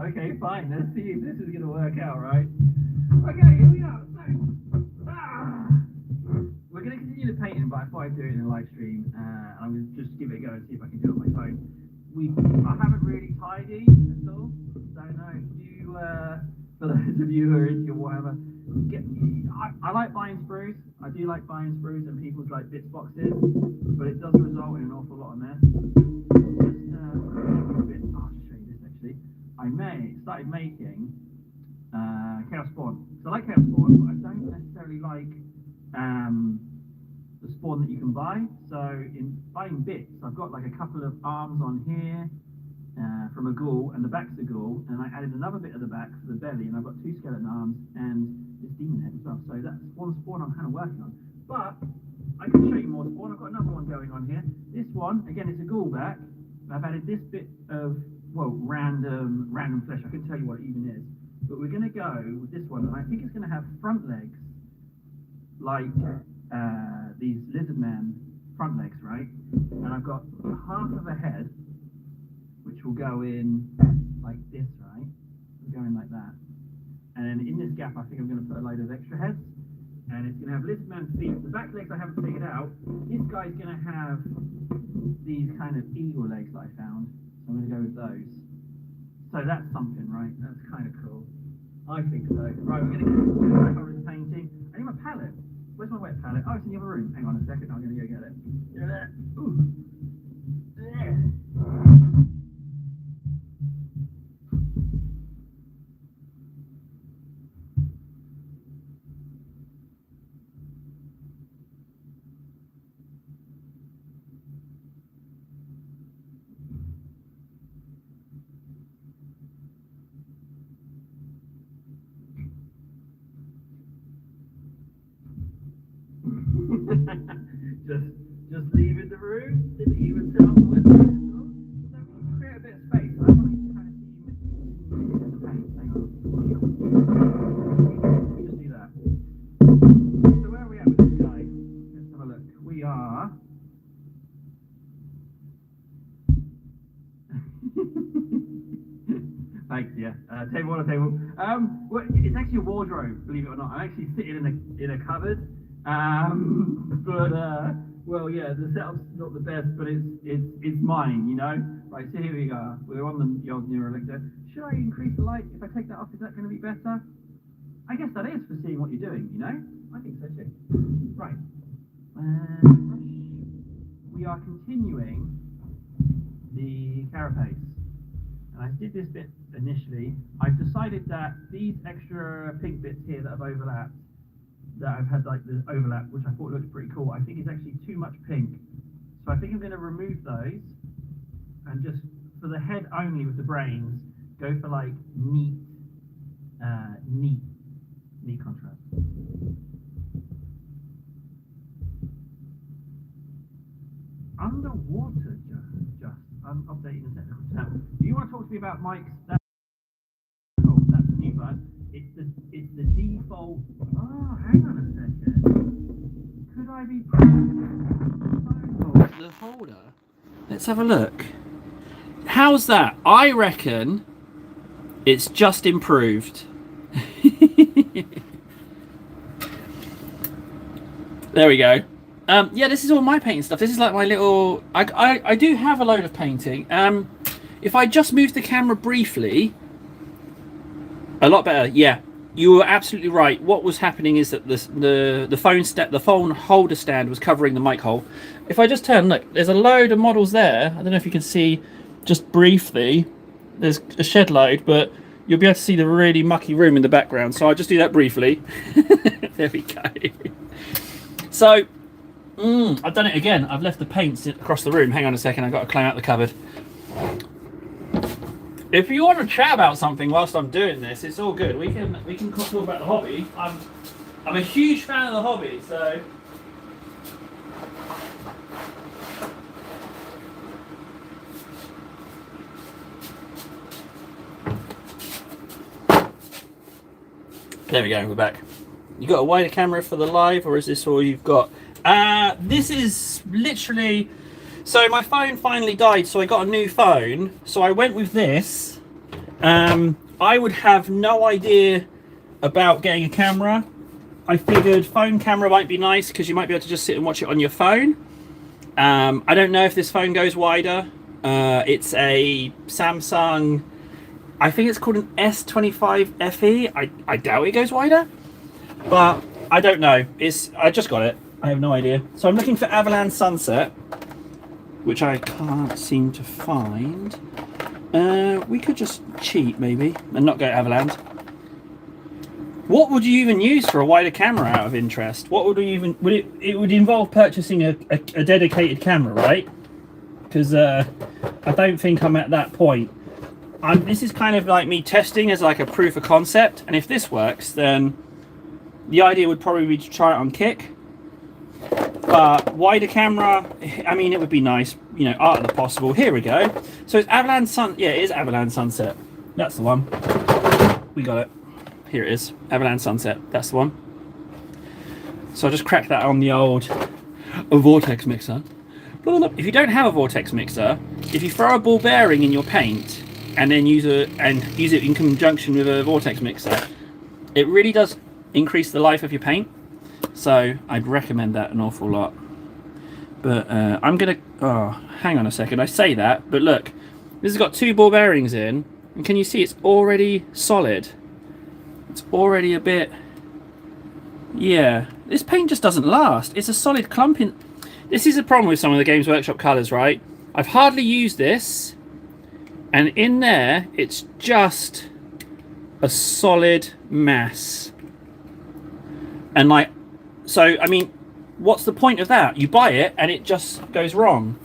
Okay, fine. Let's see if this is going to work out, right? Okay, here we are. So, we're going to continue the painting, but I thought I'd do it in a live stream. I'm going to just give it a go and see if I can do it on my phone. I haven't really tidied at all. Don't know if you, for those of you who are into whatever, I like buying sprues. I do like buying sprues and people's like bits boxes, but it does result in an awful lot of mess. I'll show you this actually. I started making Chaos Spawn. So I like Chaos Spawn, but I don't necessarily like the spawn that you can buy. So in buying bits, I've got like a couple of arms on here from a ghoul, and the back's a ghoul, and I added another bit of the back for the belly, and I've got 2 skeleton arms and this demon head as well. So that's one spawn I'm kind of working on. But I can show you more spawn. I've got another one going on here. This one, again, it's a ghoul back. I've added this bit of, well, random flesh. I couldn't tell you what it even is. But we're going to go with this one, and I think it's going to have front legs, like these lizard man front legs, right? And I've got half of a head, which will go in like this, right? It'll go in like that. And then in this gap, I think I'm going to put a load of extra heads. And it's going to have lizard man feet. The back legs I haven't figured out. This guy's going to have these kind of eagle legs that I found. So I'm going to go with those. So that's something, right? That's kind of cool. I think so. Right, we're going to get back on this painting. I need my palette. Where's my wet palette? Oh, it's in the other room. Hang on a second. I'm going to go get it. Ooh. Yeah. just leaving the room. Didn't even tell me where to go. So we can create a bit of space. I want to kind of see you in the paint. Hang on. Let me just do that. So where are we at with this guy? Let's have a look. We are. Thanks, yeah. Table on a table. Well, it's actually a wardrobe, believe it or not. I'm actually sitting in a cupboard. Well, yeah, the setup's not the best, but it's mine, you know. Right, so here we go. We're on the old Neurolictor. Should I increase the light? If I take that off, is that going to be better? I guess that is for seeing what you're doing, you know. I think so too. Right. We are continuing the carapace. And I did this bit initially. I've decided that these extra pink bits here that have overlapped, that I've had like the overlap, which I thought looked pretty cool, I think is actually too much pink. So I think I'm going to remove those and just, for the head only with the brains, go for like neat contrast. Underwater, just. I'm updating the technical tab. Do you want to talk to me about Mike's? Oh, that's the new one. It's the default. Oh, hang on a second. Could I be? The holder. Let's have a look. How's that? I reckon it's just improved. There we go. Yeah, this is all my painting stuff. This is like my little. I do have a load of painting. If I just move the camera briefly, a lot better. Yeah, you were absolutely right. What was happening is that the phone holder stand was covering the mic hole. If I just turn, look, there's a load of models there. I don't know if you can see, just briefly. There's a shed load, but you'll be able to see the really mucky room in the background. So I'll just do that briefly. There we go. So. I've done it again. I've left the paints across the room. Hang on a second. I've got to climb out the cupboard. If you want to chat about something whilst I'm doing this, it's all good. We can talk about the hobby. I'm a huge fan of the hobby, so. There we go. We're back. You got a wider camera for the live, or is this all you've got? This is literally, so my phone finally died, so I got a new phone, so I went with this, I would have no idea about getting a camera. I figured phone camera might be nice because you might be able to just sit and watch it on your phone. I don't know if this phone goes wider. It's a Samsung, I think it's called an S25 FE. I doubt it goes wider, but I don't know. I just got it. I have no idea. So I'm looking for Avalanche Sunset, which I can't seem to find. We could just cheat maybe and not go Avalanche. What would you even use for a wider camera out of interest? What would it would involve purchasing a dedicated camera, right? Because I don't think I'm at that point. This is kind of like me testing as like a proof of concept, and if this works, then the idea would probably be to try it on Kick. But wider camera, I mean, it would be nice, you know, art of the possible. Here we go. So it's Avalanche yeah, it is Avalanche Sunset. That's the one. We got it. Here it is, Avalanche Sunset. That's the one. So I'll just crack that on the old vortex mixer. If you don't have a vortex mixer, if you throw a ball bearing in your paint and then use it in conjunction with a vortex mixer, it really does increase the life of your paint. So I'd recommend that an awful lot. But I'm gonna, oh, hang on a second. I say that, but look, this has got 2 ball bearings in, and can you see it's already solid? It's already a bit, yeah. This paint just doesn't last. It's a solid clumping. This is a problem with some of the Games Workshop colours, right? I've hardly used this, and in there, it's just a solid mass. And like, so, I mean, what's the point of that? You buy it, and it just goes wrong.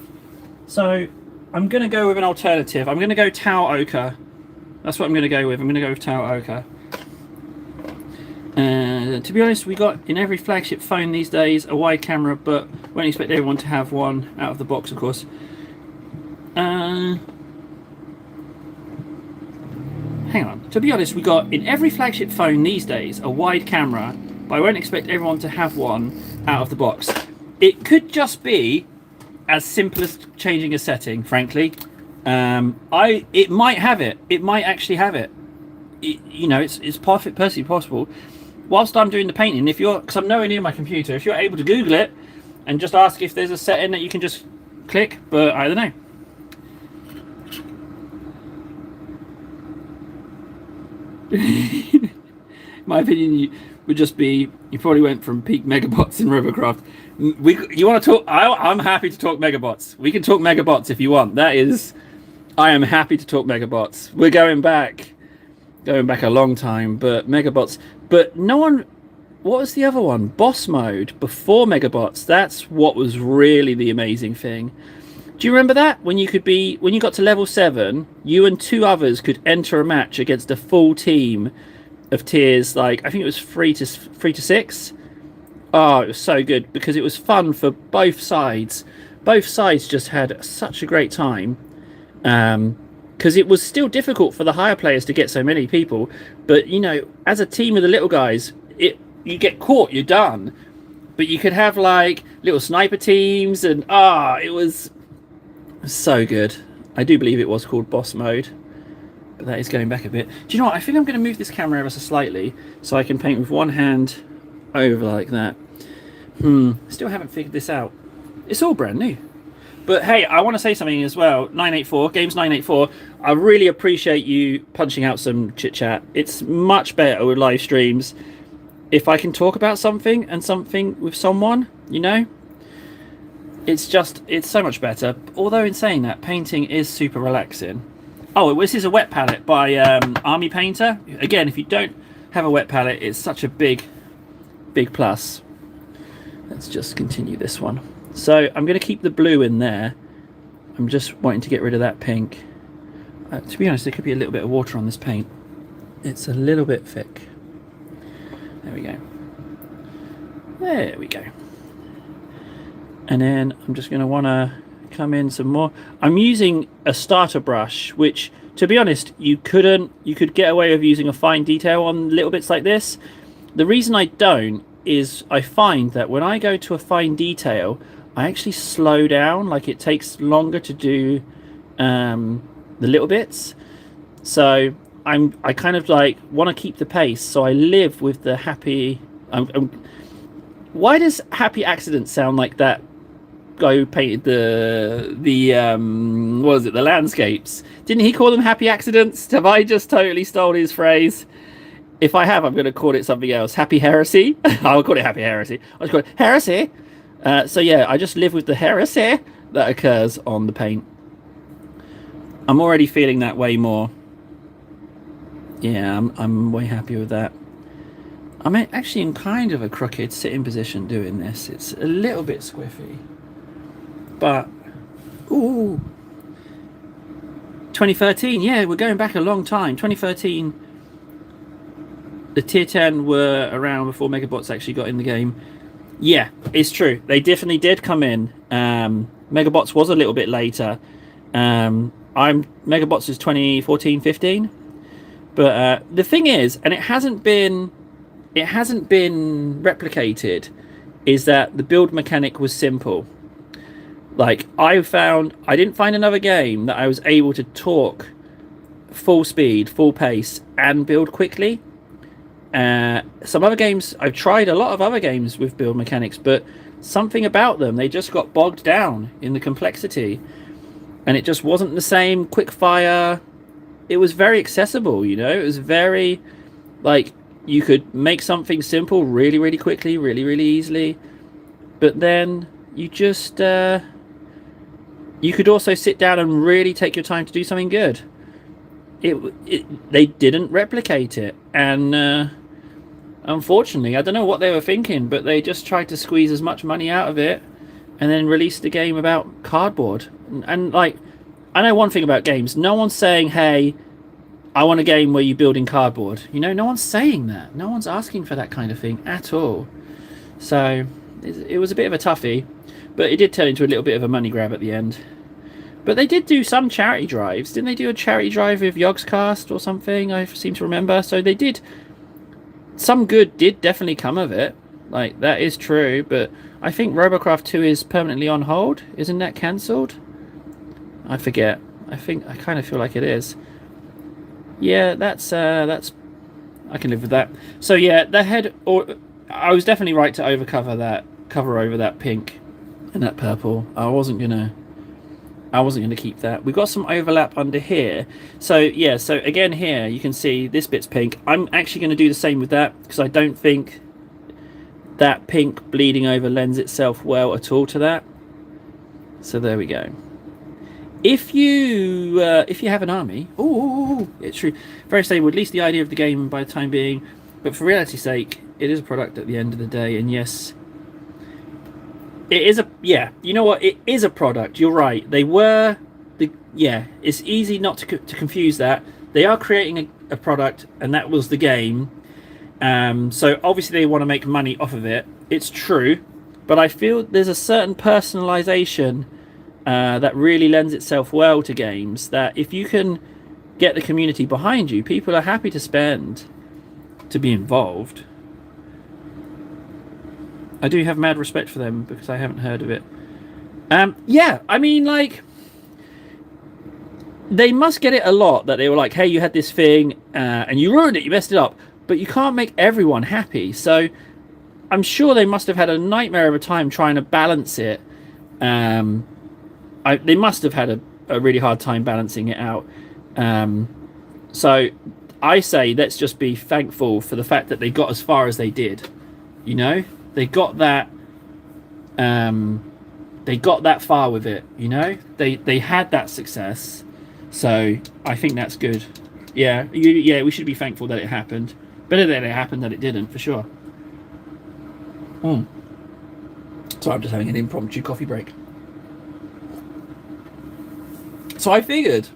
So, I'm going to go with an alternative. I'm going to go Tau Ochre. That's what I'm going to go with. I'm going to go with Tau Ochre. To be honest, we got in every flagship phone these days a wide camera, but won't expect everyone to have one out of the box, of course. Hang on. To be honest, we got in every flagship phone these days a wide camera, but I won't expect everyone to have one out of the box. It could just be as simple as changing a setting, frankly. It might have it. It might actually have it. You know, it's perfectly possible. Whilst I'm doing the painting, because I'm nowhere near my computer, if you're able to Google it and just ask if there's a setting that you can just click, but I don't know. My opinion would just be, you probably went from peak megabots in Rovercraft. You want to talk? I'm happy to talk megabots. We can talk megabots if you want. I am happy to talk megabots. We're going back a long time, but megabots. But no one. What was the other one? Boss mode before megabots. That's what was really the amazing thing. Do you remember that when you got to level 7, you and 2 others could enter a match against a full team of tiers, like I think it was 3 to 6. Oh, it was so good because it was fun for both sides. Both sides just had such a great time. Because it was still difficult for the higher players to get so many people, but you know, as a team of the little guys, you get caught, you're done. But you could have like little sniper teams, and it was so good. I do believe it was called boss mode, but that is going back a bit. Do you know what? I think I'm going to move this camera ever so slightly so I can paint with one hand over like that. Still haven't figured this out. It's all brand new. But hey, I want to say something as well. 984, Games 984, I really appreciate you punching out some chit chat. It's much better with live streams if I can talk about something and something with someone, you know? It's so much better. Although in saying that, painting is super relaxing. Oh, this is a wet palette by Army Painter. Again, if you don't have a wet palette, it's such a big plus. Let's just continue this one. So I'm going to keep the blue in there. I'm just wanting to get rid of that pink. To be honest, there could be a little bit of water on this paint. It's a little bit thick. There we go. There we go. And then I'm just going to want to come in some more. I'm using a starter brush, which, to be honest, you could get away with using a fine detail on little bits like this. The reason I don't is I find that when I go to a fine detail, I actually slow down. Like, it takes longer to do the little bits. So I kind of like want to keep the pace, so I live with the happy. Why does happy accident sound like that guy who painted the what was it, the landscapes? Didn't he call them happy accidents? Have I just totally stole his phrase? If I have, I'm going to call it something else. Happy heresy. I'll call it happy heresy. I'll just call it heresy. So yeah, I just live with the heresy that occurs on the paint. I'm already feeling that way more. Yeah, I'm way happier with that. I'm actually in kind of a crooked sitting position doing this. It's a little bit squiffy. But, ooh. 2013, yeah, we're going back a long time. 2013, the tier 10 were around before Megabots actually got in the game. Yeah, it's true. They definitely did come in. Megabots was a little bit later. Megabots is 2014, 15. But the thing is, and it hasn't been replicated, is that the build mechanic was simple. Like, I didn't find another game that I was able to talk full speed, full pace, and build quickly. Some other games, I've tried a lot of other games with build mechanics, but something about them, they just got bogged down in the complexity, and it just wasn't the same quick fire. It was very accessible, you know. It was very, like, you could make something simple really, really quickly, really, really easily, but then you just you could also sit down and really take your time to do something good. They didn't replicate it, and unfortunately, I don't know what they were thinking, but they just tried to squeeze as much money out of it, and then released a game about cardboard. And like, I know one thing about games: no one's saying, "Hey, I want a game where you build in cardboard." You know, no one's saying that. No one's asking for that kind of thing at all. So it was a bit of a toughie, but it did turn into a little bit of a money grab at the end. But they did do some charity drives. Didn't they do a charity drive with Yogscast or something? I seem to remember. So they did. Some good did definitely come of it. Like, that is true. But I think Robocraft 2 is permanently on hold. Isn't that cancelled? I forget. I kind of feel like it is. Yeah, that's I can live with that. So yeah, I was definitely right to cover over that pink and that purple. I wasn't gonna keep that. We've got some overlap under here. So yeah, so again here you can see this bit's pink. I'm actually going to do the same with that, because I don't think that pink bleeding over lends itself well at all to that. So there we go. If you have an army, it's true, very stable, at least the idea of the game by the time being, but for reality's sake, it is a product at the end of the day. And yes, it is you know what, it is a product. You're right. It's easy not to confuse that. They are creating a product, and that was the game. So obviously they want to make money off of it. It's true, but I feel there's a certain personalization that really lends itself well to games, that if you can get the community behind you, people are happy to spend to be involved. I do have mad respect for them, because I haven't heard of it. Yeah, I mean, like, they must get it a lot that they were like, hey, you had this thing and you ruined it, you messed it up, but you can't make everyone happy. So I'm sure they must have had a nightmare of a time trying to balance it. They must have had a really hard time balancing it out. So I say let's just be thankful for the fact that they got as far as they did. You know, they got that. They got that far with it. You know, they had that success. So I think that's good. Yeah, we should be thankful that it happened. Better that it happened than it didn't, for sure. So I'm just having an impromptu coffee break. So I figured,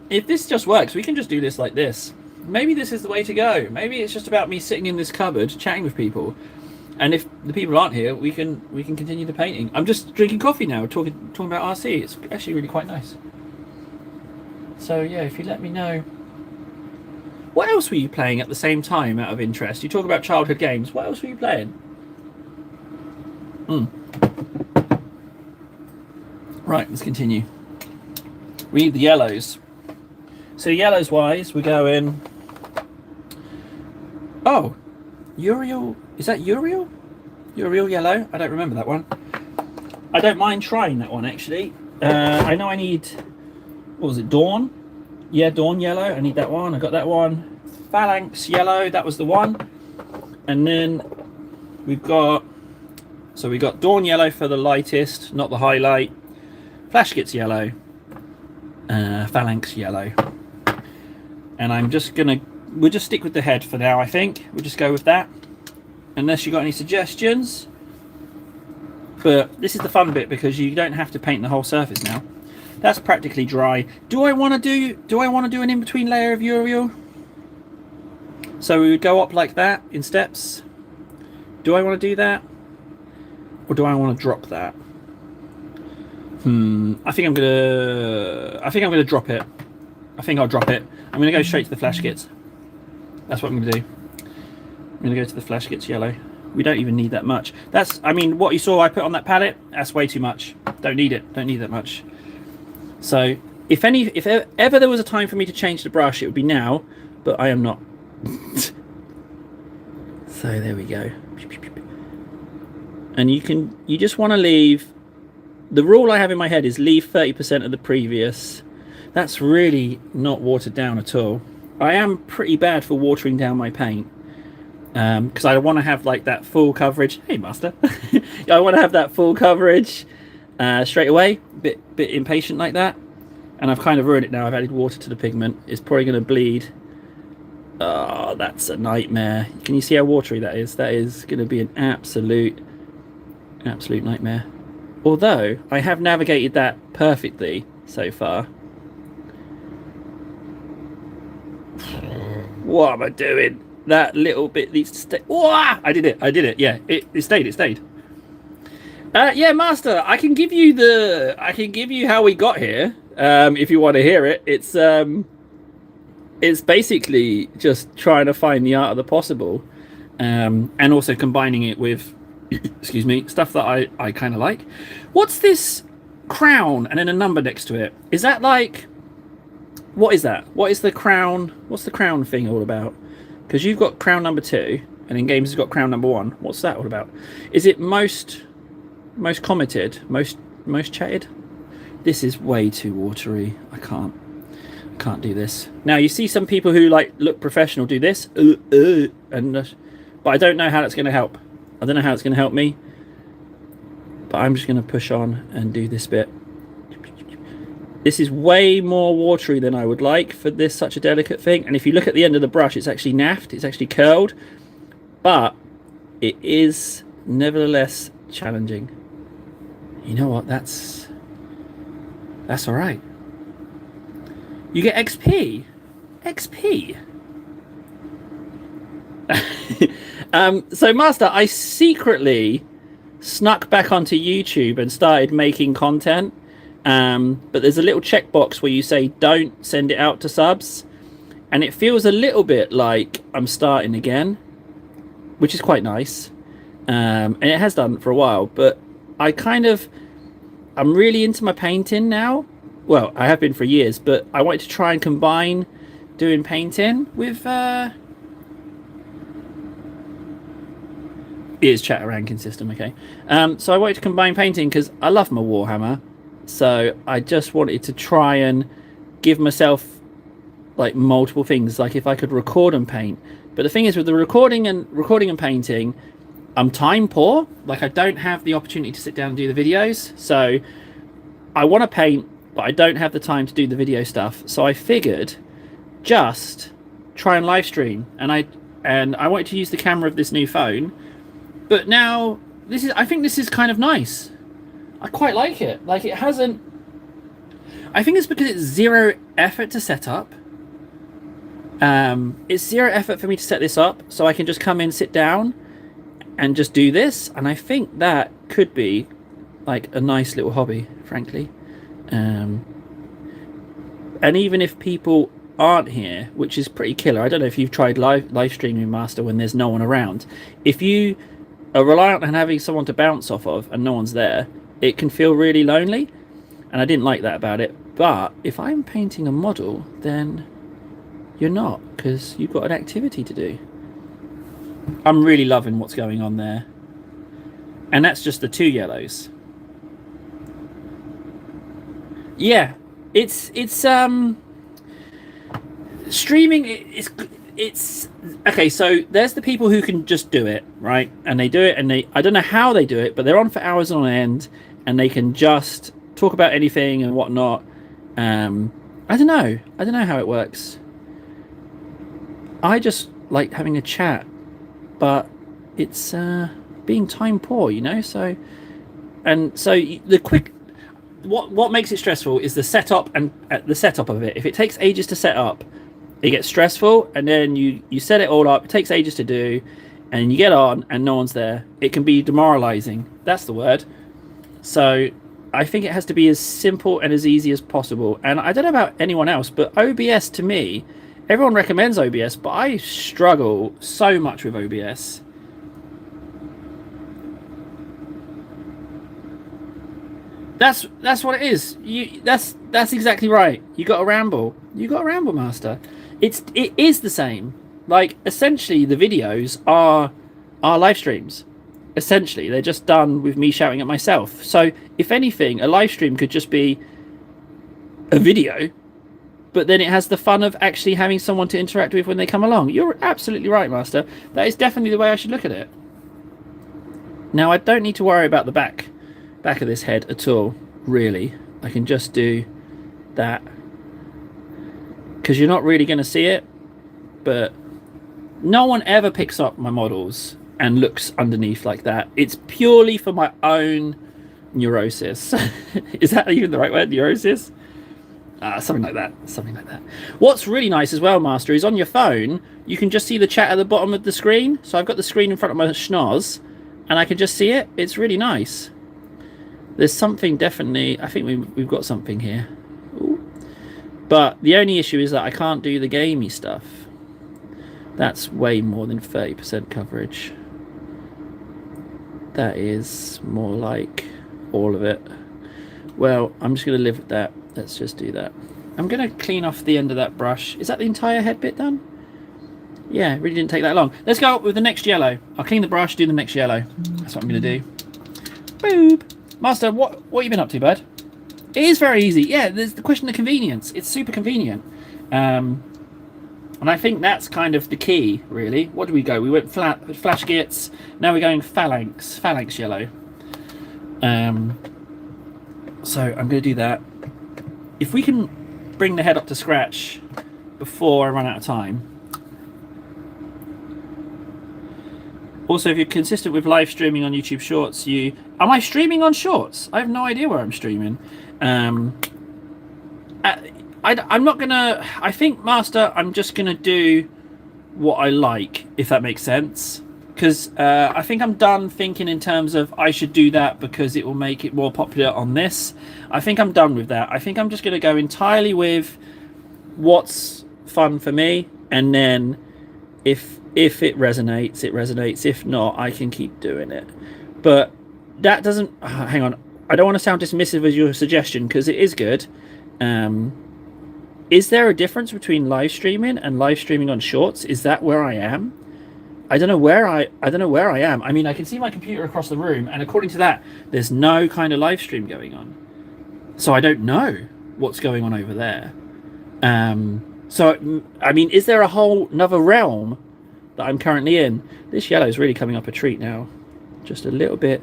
if this just works, we can just do this like this. Maybe this is the way to go. Maybe it's just about me sitting in this cupboard chatting with people, and if the people aren't here, we can continue the painting. I'm just drinking coffee now, talking about RC. It's actually really quite nice. So yeah, if you let me know. What else were you playing at the same time, out of interest? You talk about childhood games. What else were you playing? Right, let's continue. We need the yellows. So yellows wise, we're going Oh, Uriel. Is that Uriel? Uriel yellow? I don't remember that one. I don't mind trying that one, actually. I know I need... What was it? Dawn? Yeah, Dawn yellow. I need that one. I got that one. Phalanx yellow. That was the one. And then we've got... So we got Dawn yellow for the lightest, not the highlight. Flashkits yellow. Phalanx yellow. And I'm just going to... We'll just stick with the head for now, I think. We'll just go with that. Unless you got any suggestions. But this is the fun bit because you don't have to paint the whole surface now. That's practically dry. Do I want to do an in-between layer of Uriel? So we would go up like that in steps. Do I want to do that? Or do I want to drop that? I think I'm gonna drop it. I think I'll drop it. I'm gonna go straight to the flash kits. That's what I'm gonna do. I'm gonna go to the flash kits yellow. We don't even need that much. That's, I mean, what you saw I put on that palette, that's way too much. Don't need it. Don't need that much. So if ever there was a time for me to change the brush, it would be now, but I am not. So there we go. And you just want to leave, the rule I have in my head is leave 30% of the previous. That's really not watered down at all. I am pretty bad for watering down my paint. Because I want to have like that full coverage. Hey, master. I want to have that full coverage straight away. Bit impatient like that, and I've kind of ruined it now. I've added water to the pigment. It's probably going to bleed. Oh, that's a nightmare. Can you see how watery that is? That is going to be an absolute nightmare. Although I have navigated that perfectly so far. What am I doing? That little bit needs to stay. Whoa! I did it. Yeah, it stayed. Yeah, master, I can give you how we got here. If you want to hear it. It's basically just trying to find the art of the possible, and also combining it with excuse me, stuff that I kind of like. What's this crown and then a number next to it? Is that like, what is that? What is the crown? What's the crown thing all about? Because you've got crown number 2, and in games has got crown number 1. What's that all about? Is it most commented, most chatted? This is way too watery. I can't do this. Now you see some people who like look professional do this, but I don't know how that's going to help. I don't know how it's going to help me. But I'm just going to push on and do this bit. This is way more watery than I would like for this such a delicate thing. And if you look at the end of the brush, it's actually naffed. It's actually curled. But it is nevertheless challenging. You know what? That's all right. You get XP. XP. So, Master, I secretly snuck back onto YouTube and started making content. But there's a little checkbox where you say don't send it out to subs, and it feels a little bit like I'm starting again, which is quite nice, and it has done for a while. But I'm really into my painting now. Well, I have been for years, but I wanted to try and combine doing painting with is chat a ranking system, okay. So I wanted to combine painting because I love my Warhammer. So I just wanted to try and give myself like multiple things, like if I could record and paint. But the thing is, with the recording and painting, I'm time poor. Like I don't have the opportunity to sit down and do the videos. So I want to paint, but I don't have the time to do the video stuff. So I figured just try and live stream, and I wanted to use the camera of this new phone. But now I think this is kind of nice. I quite like it. Like it hasn't... I think it's because it's zero effort to set up. It's zero effort for me to set this up, so I can just come in, sit down, and just do this. And I think that could be like a nice little hobby, frankly. And even if people aren't here, which is pretty killer. I don't know if you've tried live streaming, Master, when there's no one around. If you are reliant on having someone to bounce off of and no one's there, it can feel really lonely, and I didn't like that about it. But if I'm painting a model, then you're not, because you've got an activity to do. I'm really loving what's going on there. And that's just the 2 yellows. Yeah, it's streaming. It's okay. So there's the people who can just do it, right? And they do it, and I don't know how they do it, but they're on for hours on end, and they can just talk about anything and whatnot. I don't know how it works. I just like having a chat, but it's being time poor, you know. So the quick. What makes it stressful is the setup and the setup of it. If it takes ages to set up, it gets stressful, and then you set it all up. It takes ages to do, and you get on, and no one's there. It can be demoralizing. That's the word. So I think it has to be as simple and as easy as possible. And I don't know about anyone else, but OBS to me, everyone recommends OBS, but I struggle so much with OBS. That's what it is. That's exactly right. You got to ramble. You got to ramble, master. It is the same. Like essentially, the videos are live streams. Essentially, they're just done with me shouting at myself. So if anything, a live stream could just be a video, but then it has the fun of actually having someone to interact with when they come along. You're absolutely right, master. That is definitely the way I should look at it. Now I don't need to worry about the back of this head at all, really. I can just do that because you're not really going to see it, but no one ever picks up my models and looks underneath like that. It's purely for my own neurosis. Is that even the right word? Neurosis? Something like that. What's really nice as well, master, is on your phone you can just see the chat at the bottom of the screen. So I've got the screen in front of my schnoz and I can just see it. It's really nice. There's something definitely, I think we've got something here. Ooh. But the only issue is that I can't do the gamey stuff. That's way more than 30% coverage. That is more like all of it. Well, I'm just going to live with that. Let's just do that. I'm going to clean off the end of that brush. Is that the entire head bit done? Yeah, it really didn't take that long. Let's go with the next yellow. I'll clean the brush, do the next yellow. That's what I'm going to do. Boop. Master, what have you been up to, bud? It is very easy. Yeah, there's the question of convenience. It's super convenient. And I think that's kind of the key, really. What do we go? We went flash gits. Now we're going phalanx yellow. So I'm going to do that. If we can bring the head up to scratch before I run out of time. Also, if you're consistent with live streaming on YouTube Shorts, am I streaming on Shorts? I have no idea where I'm streaming. I'm not gonna. I think, Master, I'm just gonna do what I like, if that makes sense. Because I think I'm done thinking in terms of I should do that because it will make it more popular on this. I think I'm done with that. I think I'm just gonna go entirely with what's fun for me, and then if it resonates, it resonates. If not, I can keep doing it. But that doesn't... hang on. I don't want to sound dismissive as your suggestion, because it is good. Is there a difference between live streaming and live streaming on Shorts? Is that where I am? I don't know where I am. I mean, I can see my computer across the room, and according to that, there's no kind of live stream going on. So I don't know what's going on over there. So, I mean, is there a whole another realm that I'm currently in? This yellow is really coming up a treat now. Just a little bit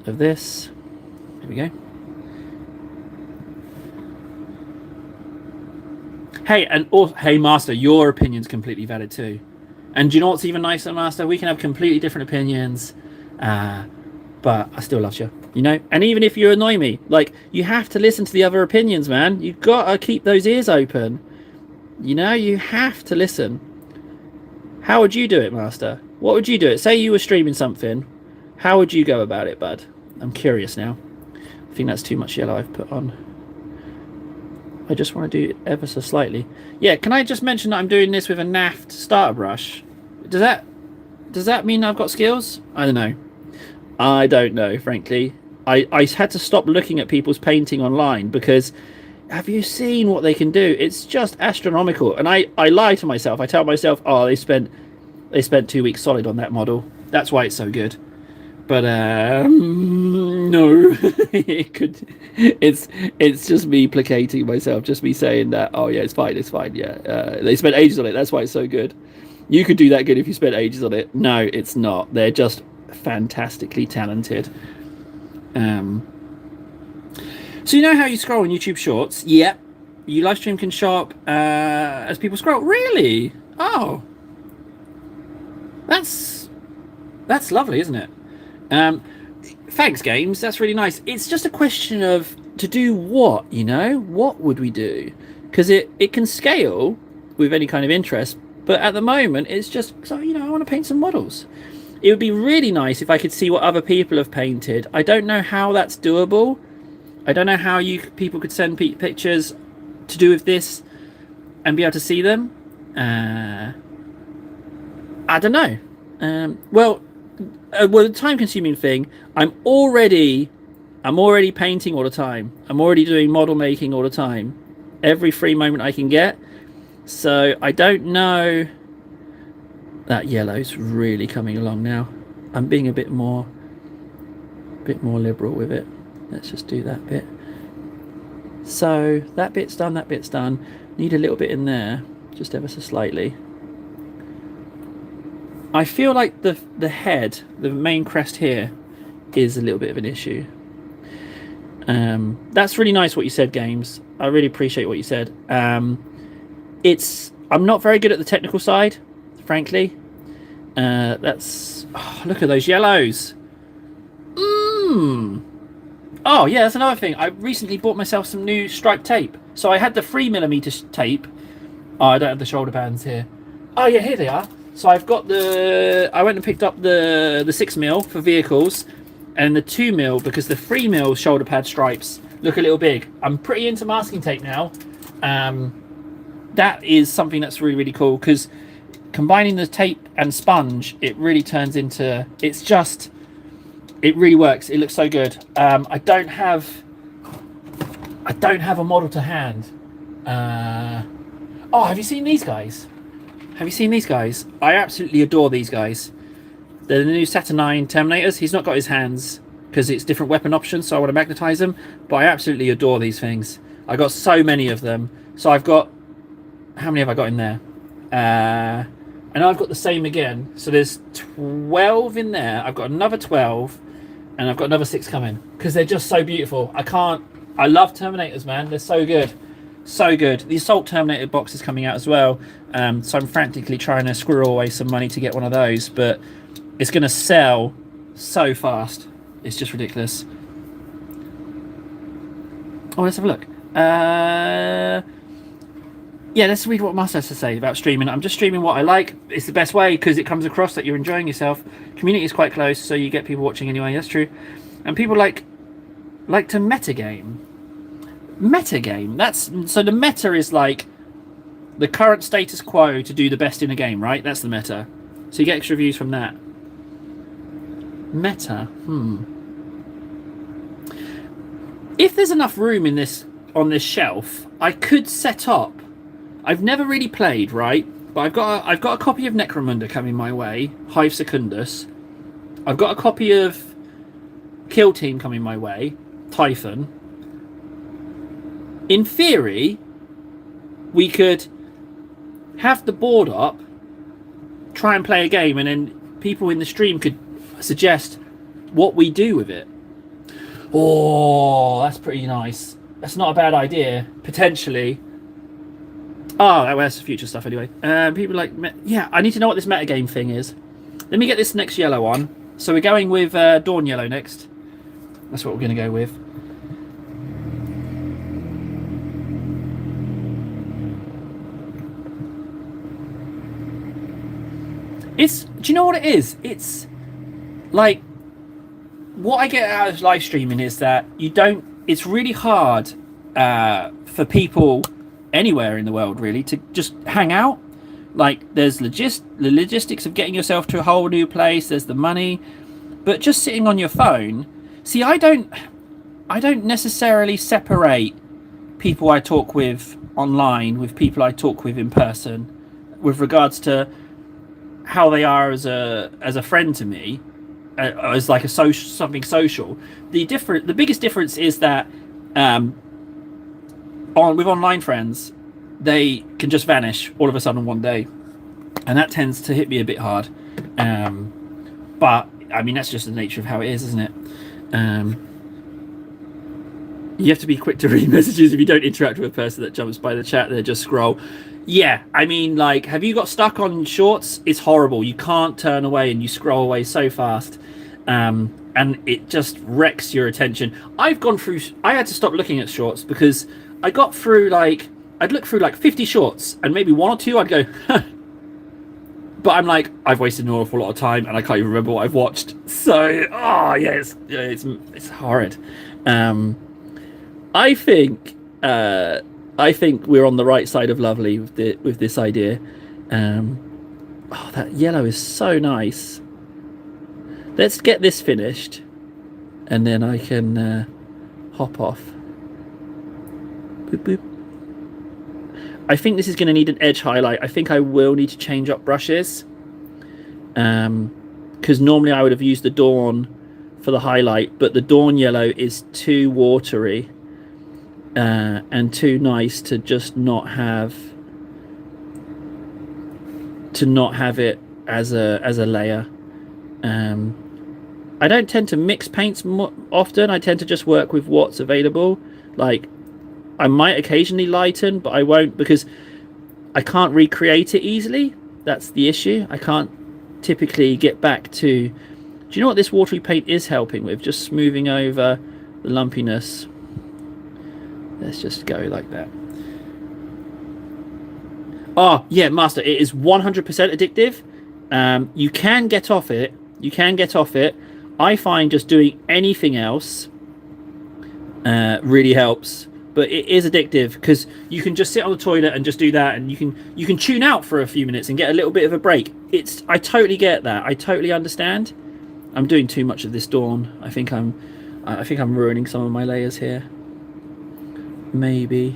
of this. There we go. Hey, and also, hey, Master, your opinion's completely valid too. And do you know what's even nicer, Master? We can have completely different opinions, but I still love you, you know? And even if you annoy me, like, you have to listen to the other opinions, man. You've got to keep those ears open. You know, you have to listen. How would you do it, Master? What would you do it? Say you were streaming something. How would you go about it, bud? I'm curious now. I think that's too much yellow I've put on. I just want to do it ever so slightly. Yeah, can I just mention that I'm doing this with a Naft starter brush? Does that mean I've got skills? I don't know. I don't know, frankly. I had to stop looking at people's painting online because have you seen what they can do? It's just astronomical. And I lie to myself. I tell myself, oh, they spent They spent 2 weeks solid on that model. That's why it's so good. But no, it could. It's just me placating myself, just me saying that. Oh yeah, it's fine. Yeah, they spent ages on it. That's why it's so good. You could do that good if you spent ages on it. No, it's not. They're just fantastically talented. So you know how you scroll on YouTube Shorts? Yep. You live stream can show up as people scroll. Really? Oh, that's lovely, isn't it? Thanks, Games. That's really nice. It's just a question of to do what, you know? What would we do? Because it can scale with any kind of interest, but at the moment it's just, so, you know, I want to paint some models. It would be really nice if I could see what other people have painted. I don't know how that's doable. I don't know how people could send pictures to do with this and be able to see them. I don't know. Well, the time-consuming thing. I'm already painting all the time. I'm already doing model making all the time. Every free moment I can get. So I don't know. That yellow's really coming along now. I'm being a bit more liberal with it. Let's just do that bit. So that bit's done. That bit's done. Need a little bit in there, just ever so slightly. I feel like the head, the main crest here, is a little bit of an issue. That's really nice what you said, Games. I really appreciate what you said. I'm not very good at the technical side, frankly. Look at those yellows. Oh yeah, that's another thing. I recently bought myself some new striped tape. So I had the 3mm tape. Oh, I don't have the shoulder bands here. Oh yeah, here they are. So I've got I went and picked up the 6mm for vehicles and the 2mm because the 3mm shoulder pad stripes look a little big. I'm pretty into masking tape now. That is something that's really, really cool because combining the tape and sponge, it really turns into, it really works. It looks so good. I don't have a model to hand. Oh, have you seen these guys? Have you seen these guys? I absolutely adore these guys. They're the new Saturnine Terminators. He's not got his hands because it's different weapon options, so I want to magnetize them. But I absolutely adore these things. I got so many of them. So I've got, how many have I got in there? And I've got the same again. So there's 12 in there. I've got another 12, and I've got another 6 coming because they're just so beautiful. I love Terminators, man. They're so good. So good. The Assault Terminator box is coming out as well. So I'm frantically trying to squirrel away some money to get one of those, but it's going to sell so fast. It's just ridiculous. Oh, let's have a look. Yeah, let's read what Mas has to say about streaming. I'm just streaming what I like. It's the best way because it comes across that you're enjoying yourself. Community is quite close, so you get people watching anyway. That's true. And people like to metagame. Metagame. So the meta is like the current status quo to do the best in a game, right? That's the meta. So you get extra views from that. Meta. If there's enough room in this on this shelf, I could set up. I've never really played, right? But I've got a copy of Necromunda coming my way, Hive Secundus. I've got a copy of Kill Team coming my way, Typhon. In theory, we could have the board up, try and play a game, and then people in the stream could suggest what we do with it. Oh, that's pretty nice. That's not a bad idea, potentially. Oh, that's future stuff anyway. People like, yeah, I need to know what this metagame thing is. Let me get this next yellow on. So we're going with Dawn Yellow next. That's what we're going to go with. Do you know what it is? It's like, what I get out of live streaming is that it's really hard for people anywhere in the world really to just hang out. Like, there's the logistics of getting yourself to a whole new place, there's the money, but just sitting on your phone. See, I don't necessarily separate people I talk with online with people I talk with in person with regards to how they are as a friend to me, as like a social, something social. The biggest difference is that with online friends, they can just vanish all of a sudden one day, and that tends to hit me a bit hard. But I mean, that's just the nature of how it is, isn't it? You have to be quick to read messages if you don't interact with a person that jumps by the chat. They just scroll. Yeah, I mean, like, have you got stuck on shorts? It's horrible. You can't turn away, and you scroll away so fast, and it just wrecks your attention. I had to stop looking at shorts because I got through I'd look through like 50 shorts, and maybe one or two I'd go, huh. But I'm like, I've wasted an awful lot of time, and I can't even remember what I've watched. So, it's horrid. I think we're on the right side of lovely with this idea. That yellow is so nice. Let's get this finished, and then I can hop off. Boop, boop. I think this is going to need an edge highlight. I think I will need to change up brushes, because normally I would have used the Dawn for the highlight, but the Dawn yellow is too watery and too nice to just not have it as a layer. I don't tend to mix paints often. I tend to just work with what's available. Like, I might occasionally lighten, but I won't, because I can't recreate it easily. That's the issue. I can't typically get back to... Do you know what this watery paint is helping with? Just smoothing over the lumpiness. Let's just go like that. Oh, yeah, Master, it is 100% addictive. You can get off it. I find just doing anything else really helps. But it is addictive because you can just sit on the toilet and just do that, and you can tune out for a few minutes and get a little bit of a break. I totally get that. I totally understand. I'm doing too much of this Dawn. I think I'm ruining some of my layers here. Maybe.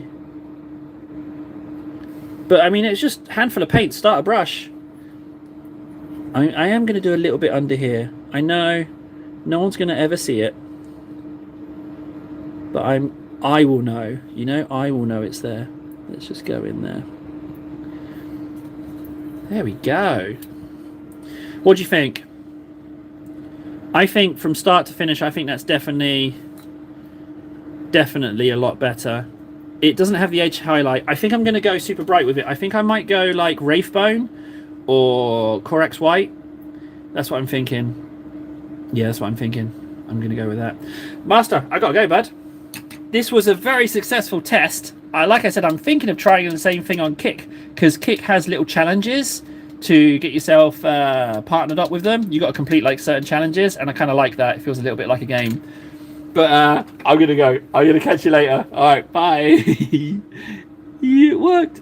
But I mean, it's just a handful of paint. Start a brush. I am going to do a little bit under here. I know no one's going to ever see it, but I will know, I will know it's there. Let's just go in there. There we go. What do you think? I think from start to finish, I think that's definitely a lot better. It doesn't have the edge highlight. I think I'm going to go super bright with it. I think I might go like Wraithbone or Corax White. That's what I'm thinking. Yeah, that's what I'm thinking. I'm going to go with that. Master, I got to go, bud. This was a very successful test. Like I said, I'm thinking of trying the same thing on Kik, because Kik has little challenges to get yourself partnered up with them. You got to complete like certain challenges, and I kind of like that. It feels a little bit like a game. But I'm gonna go. I'm gonna catch you later. All right, bye. It worked.